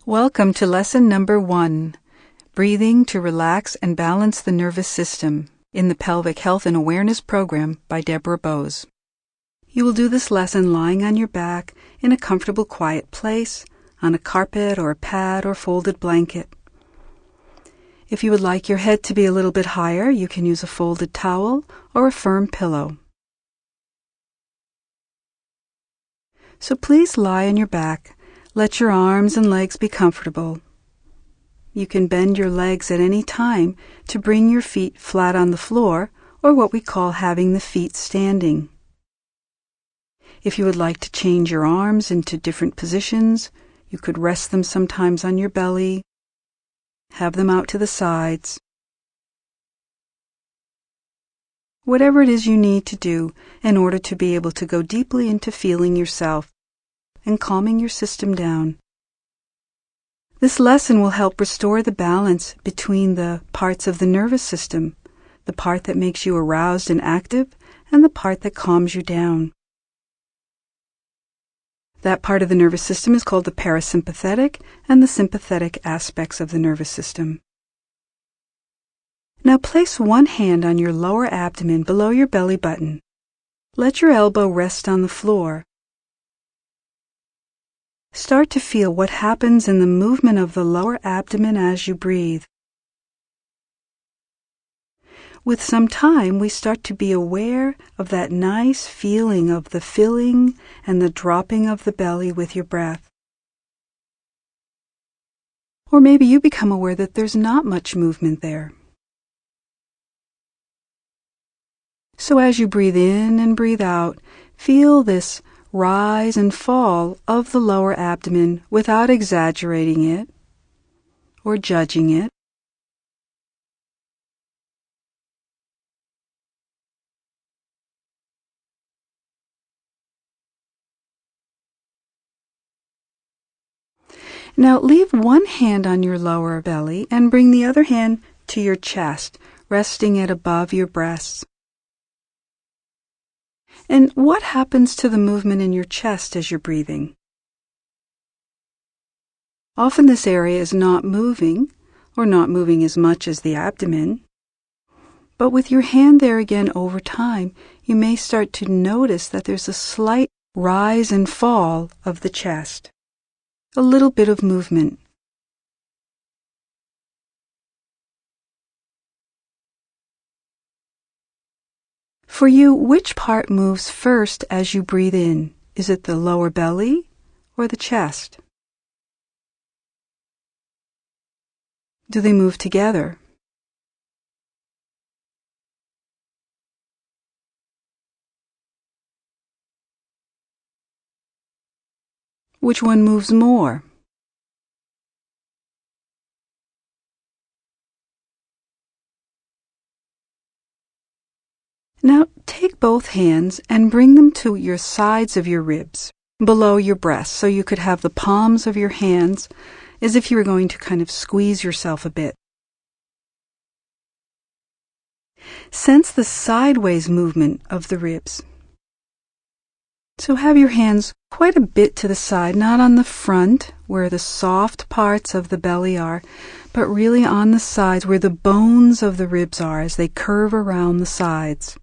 Welcome to lesson number 1, Breathing to Relax and Balance the Nervous System in the Pelvic Health and Awareness Program by Deborah Bose. You will do this lesson lying on your back in a comfortable, quiet place, on a carpet or a pad or folded blanket. If you would like your head to be a little bit higher, you can use a folded towel or a firm pillow. So please lie on your back. Let your arms and legs be comfortable. You can bend your legs at any time to bring your feet flat on the floor, or what we call having the feet standing. If you would like to change your arms into different positions, you could rest them sometimes on your belly, have them out to the sides. Whatever it is you need to do in order to be able to go deeply into feeling yourself and calming your system down. This lesson will help restore the balance between the parts of the nervous system, the part that makes you aroused and active, and the part that calms you down. That part of the nervous system is called the parasympathetic and the sympathetic aspects of the nervous system. Now place one hand on your lower abdomen below your belly button. Let your elbow rest on the floor. Start to feel what happens in the movement of the lower abdomen as you breathe. With some time, we start to be aware of that nice feeling of the filling and the dropping of the belly with your breath. Or maybe you become aware that there's not much movement there. So as you breathe in and breathe out, feel this rise and fall of the lower abdomen without exaggerating it or judging it. Now leave one hand on your lower belly and bring the other hand to your chest, resting it above your breasts. And what happens to the movement in your chest as you're breathing? Often this area is not moving, or not moving as much as the abdomen. But with your hand there again over time, you may start to notice that there's a slight rise and fall of the chest. A little bit of movement. For you, which part moves first as you breathe in? Is it the lower belly or the chest? Do they move together? Which one moves more? Now take both hands and bring them to your sides of your ribs, below your breast, so you could have the palms of your hands as if you were going to kind of squeeze yourself a bit. Sense the sideways movement of the ribs. So have your hands quite a bit to the side, not on the front where the soft parts of the belly are, but really on the sides where the bones of the ribs are as they curve around the sides.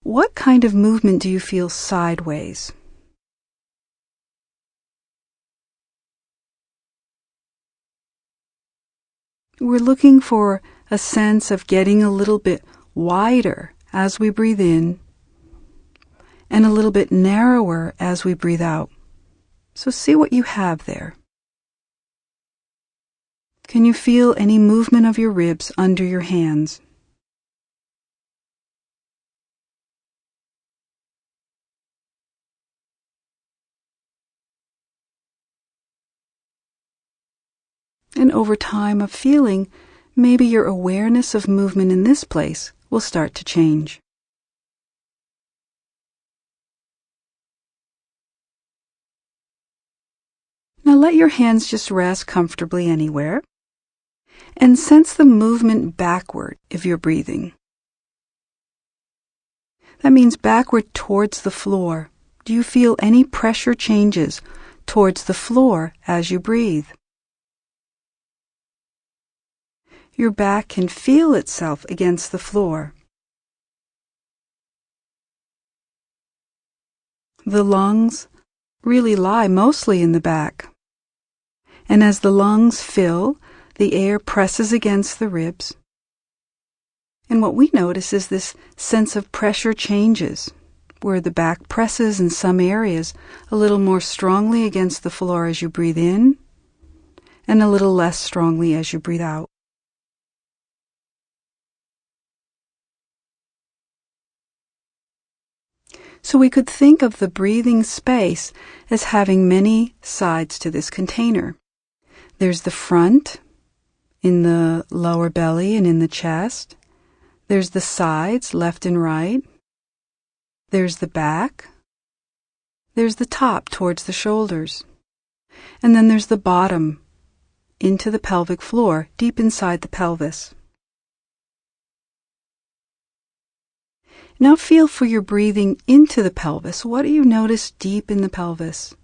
What kind of movement do you feel sideways? We're looking for a sense of getting a little bit wider as we breathe in and a little bit narrower as we breathe out. So see what you have there. Can you feel any movement of your ribs under your hands? And over time of feeling, maybe your awareness of movement in this place will start to change. Now let your hands just rest comfortably anywhere, and sense the movement backward if you're breathing. That means backward towards the floor. Do you feel any pressure changes towards the floor as you breathe. Your back can feel itself against the floor. The lungs really lie mostly in the back. And as the lungs fill, the air presses against the ribs. And what we notice is this sense of pressure changes, where the back presses in some areas a little more strongly against the floor as you breathe in, and a little less strongly as you breathe out. So we could think of the breathing space as having many sides to this container. There's the front, in the lower belly and in the chest. There's the sides, left and right. There's the back. There's the top towards the shoulders. And then there's the bottom, into the pelvic floor, deep inside the pelvis. Now feel for your breathing into the pelvis. What do you notice deep in the pelvis?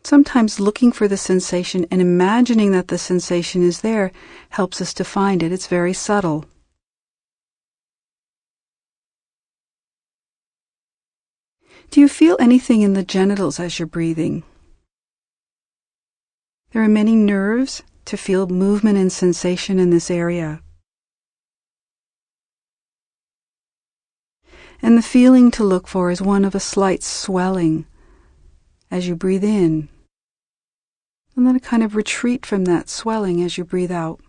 Sometimes looking for the sensation and imagining that the sensation is there helps us to find it. It's very subtle. Do you feel anything in the genitals as you're breathing? There are many nerves to feel movement and sensation in this area. And the feeling to look for is one of a slight swelling as you breathe in, and then a kind of retreat from that swelling as you breathe out.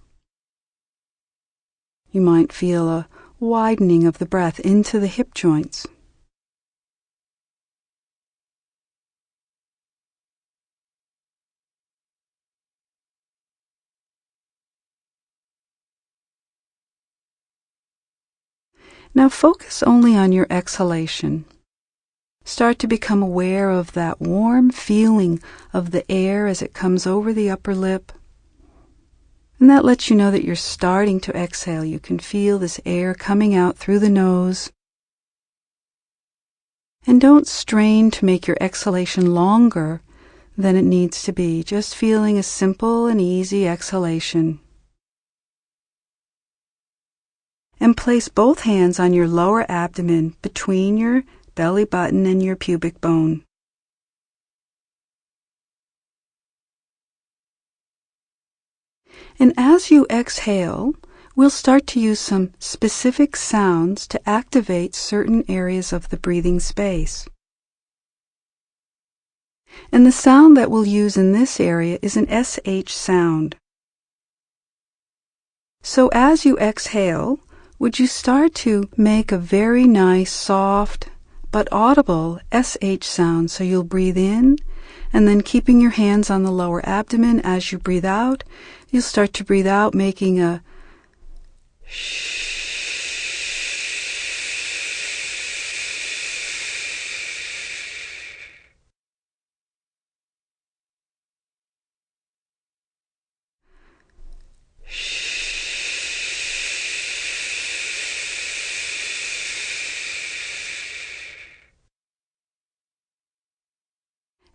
You might feel a widening of the breath into the hip joints. Now focus only on your exhalation. Start to become aware of that warm feeling of the air as it comes over the upper lip. And that lets you know that you're starting to exhale. You can feel this air coming out through the nose. And don't strain to make your exhalation longer than it needs to be. Just feeling a simple and easy exhalation. And place both hands on your lower abdomen between your belly button and your pubic bone. And as you exhale, we'll start to use some specific sounds to activate certain areas of the breathing space. And the sound that we'll use in this area is an SH sound. So as you exhale, would you start to make a very nice, soft, but audible SH sound? So you'll breathe in, and then keeping your hands on the lower abdomen as you breathe out, you'll start to breathe out, making a shh.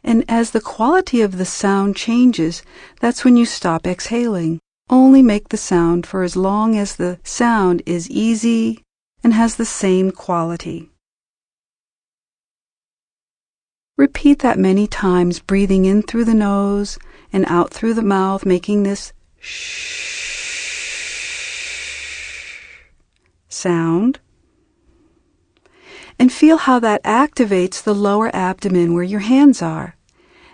And as the quality of the sound changes, that's when you stop exhaling. Only make the sound for as long as the sound is easy and has the same quality. Repeat that many times, breathing in through the nose and out through the mouth, making this shh sound. And feel how that activates the lower abdomen where your hands are.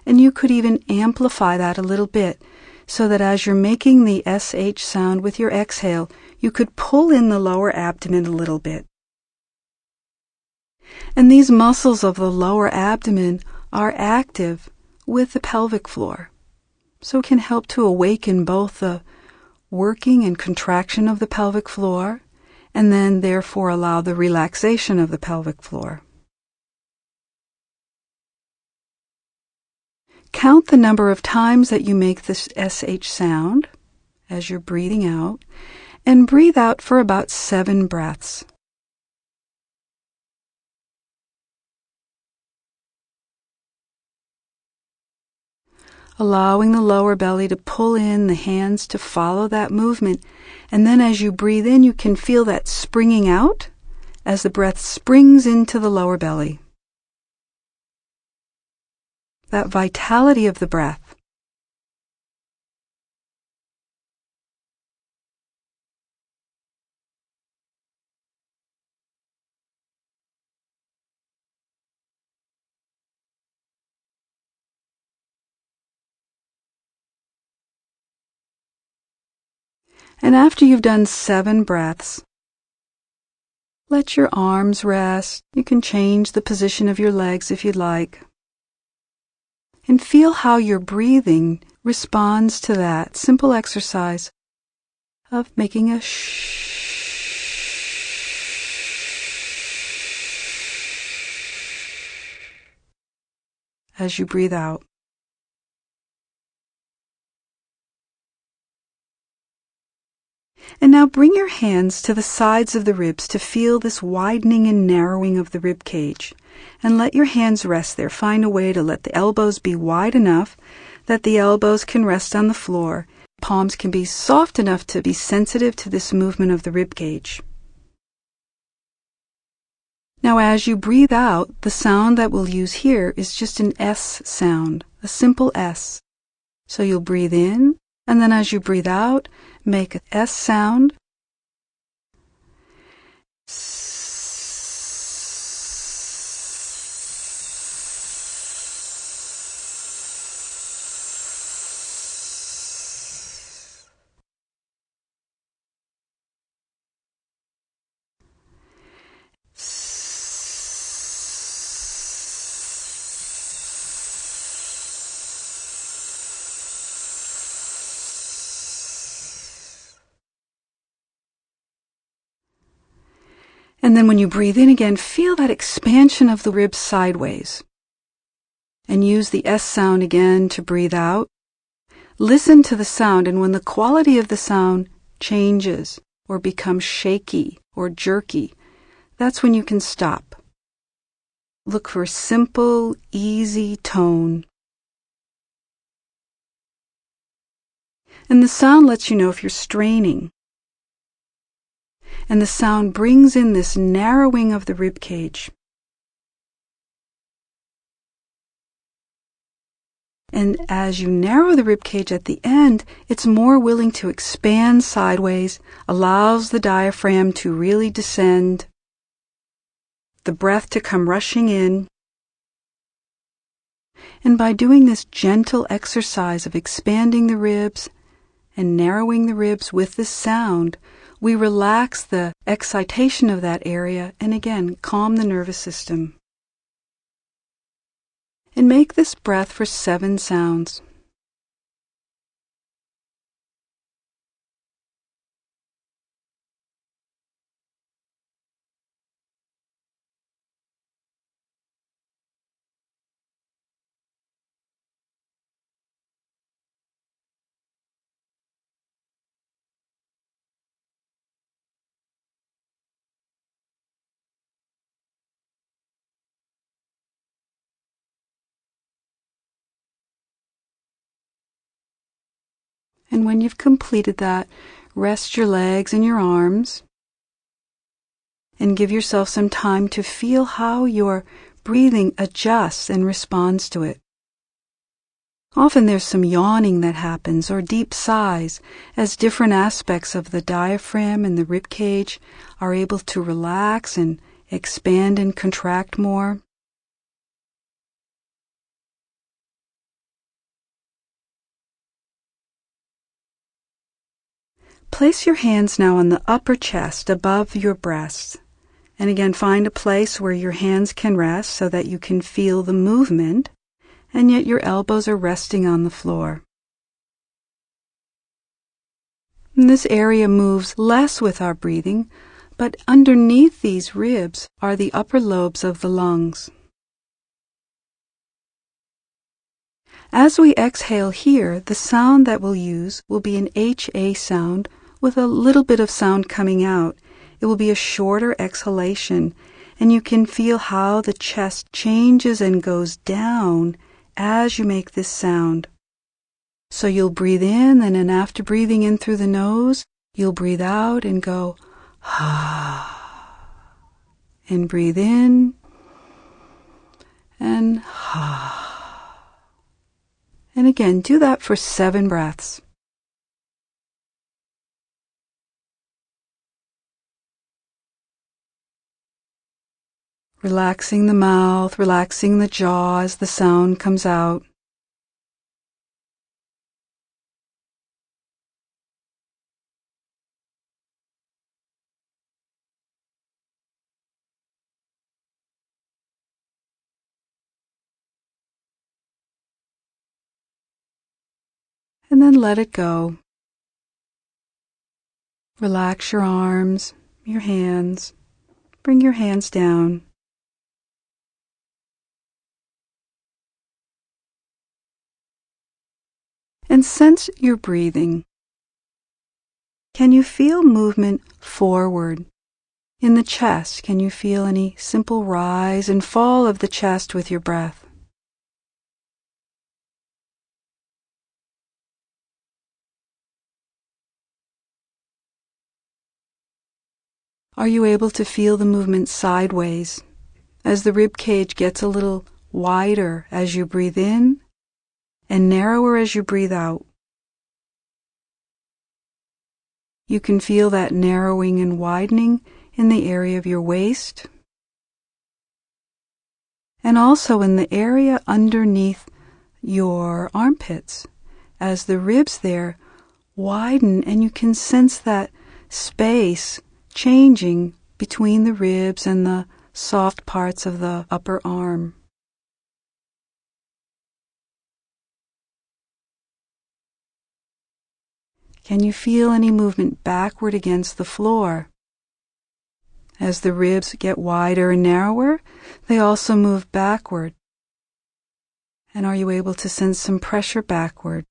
And you could even amplify that a little bit so that as you're making the SH sound with your exhale, you could pull in the lower abdomen a little bit. And these muscles of the lower abdomen are active with the pelvic floor. So it can help to awaken both the working and contraction of the pelvic floor, and then therefore allow the relaxation of the pelvic floor. Count the number of times that you make this SH sound as you're breathing out, and breathe out for about 7 breaths. allowing the lower belly to pull in, the hands to follow that movement. And then as you breathe in, you can feel that springing out as the breath springs into the lower belly. That vitality of the breath. And after you've done 7 breaths, let your arms rest. You can change the position of your legs if you'd like. And feel how your breathing responds to that simple exercise of making a shh as you breathe out. And now bring your hands to the sides of the ribs to feel this widening and narrowing of the rib cage. And let your hands rest there. Find a way to let the elbows be wide enough that the elbows can rest on the floor. Palms can be soft enough to be sensitive to this movement of the rib cage. Now as you breathe out, the sound that we'll use here is just an S sound, a simple S. So you'll breathe in, and then as you breathe out, make an S sound. And then when you breathe in again, feel that expansion of the ribs sideways. And use the S sound again to breathe out. Listen to the sound, and when the quality of the sound changes or becomes shaky or jerky, that's when you can stop. Look for a simple, easy tone. And the sound lets you know if you're straining. And the sound brings in this narrowing of the rib cage. And as you narrow the rib cage at the end, it's more willing to expand sideways, allows the diaphragm to really descend, the breath to come rushing in. And by doing this gentle exercise of expanding the ribs and narrowing the ribs with this sound, we relax the excitation of that area and again calm the nervous system. And make this breath for 7 sounds. And when you've completed that, rest your legs and your arms and give yourself some time to feel how your breathing adjusts and responds to it. Often there's some yawning that happens or deep sighs as different aspects of the diaphragm and the rib cage are able to relax and expand and contract more. Place your hands now on the upper chest above your breast. And again, find a place where your hands can rest so that you can feel the movement, and yet your elbows are resting on the floor. And this area moves less with our breathing, but underneath these ribs are the upper lobes of the lungs. As we exhale here, the sound that we'll use will be an HA sound with a little bit of sound coming out. It will be a shorter exhalation, and you can feel how the chest changes and goes down as you make this sound. So you'll breathe in, and then after breathing in through the nose, you'll breathe out and go, ha. And breathe in, and ha. And again, do that for 7 breaths. Relaxing the mouth, relaxing the jaw as the sound comes out. And then let it go. Relax your arms, your hands. Bring your hands down. And sense your breathing. Can you feel movement forward? In the chest, can you feel any simple rise and fall of the chest with your breath? Are you able to feel the movement sideways as the rib cage gets a little wider as you breathe in and narrower as you breathe out? You can feel that narrowing and widening in the area of your waist and also in the area underneath your armpits as the ribs there widen, and you can sense that space changing between the ribs and the soft parts of the upper arm. Can you feel any movement backward against the floor? As the ribs get wider and narrower, they also move backward. And are you able to sense some pressure backward?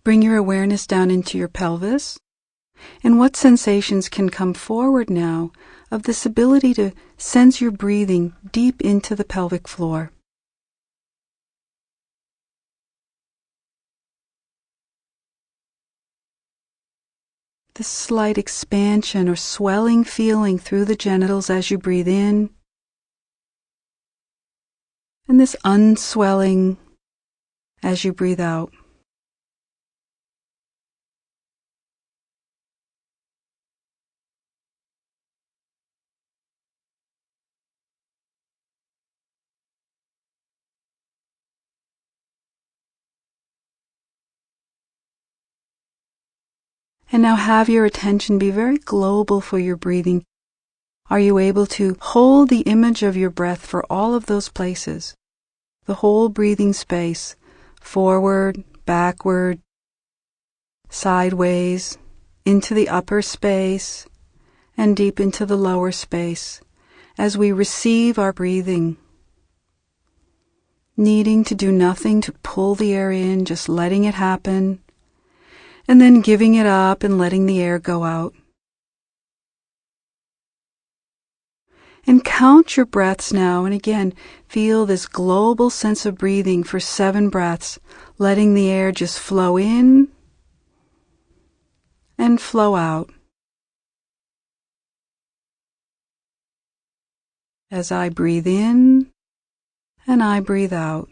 Bring your awareness down into your pelvis. And what sensations can come forward now of this ability to sense your breathing deep into the pelvic floor? This slight expansion or swelling feeling through the genitals as you breathe in, and this unswelling as you breathe out. And now have your attention be very global for your breathing. Are you able to hold the image of your breath for all of those places? The whole breathing space, forward, backward, sideways, into the upper space, and deep into the lower space, as we receive our breathing. Needing to do nothing to pull the air in, just letting it happen, and then giving it up and letting the air go out. And count your breaths now, and again, feel this global sense of breathing for 7 breaths, letting the air just flow in and flow out. As I breathe in and I breathe out.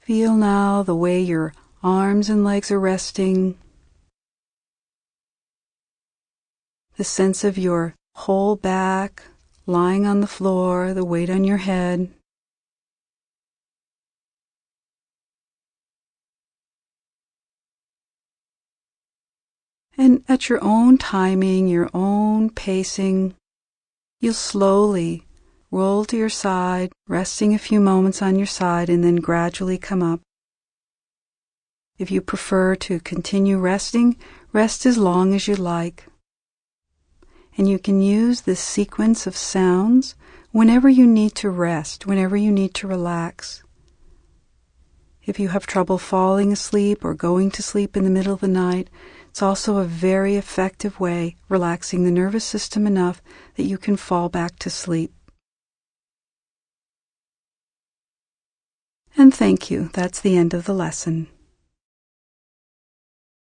Feel now the way your arms and legs are resting, the sense of your whole back lying on the floor, the weight on your head. And at your own timing, your own pacing, you'll slowly Roll to your side, resting a few moments on your side, and then gradually come up. If you prefer to continue resting, rest as long as you like. And you can use this sequence of sounds whenever you need to rest, whenever you need to relax. If you have trouble falling asleep or going to sleep in the middle of the night, it's also a very effective way relaxing the nervous system enough that you can fall back to sleep. And thank you. That's the end of the lesson.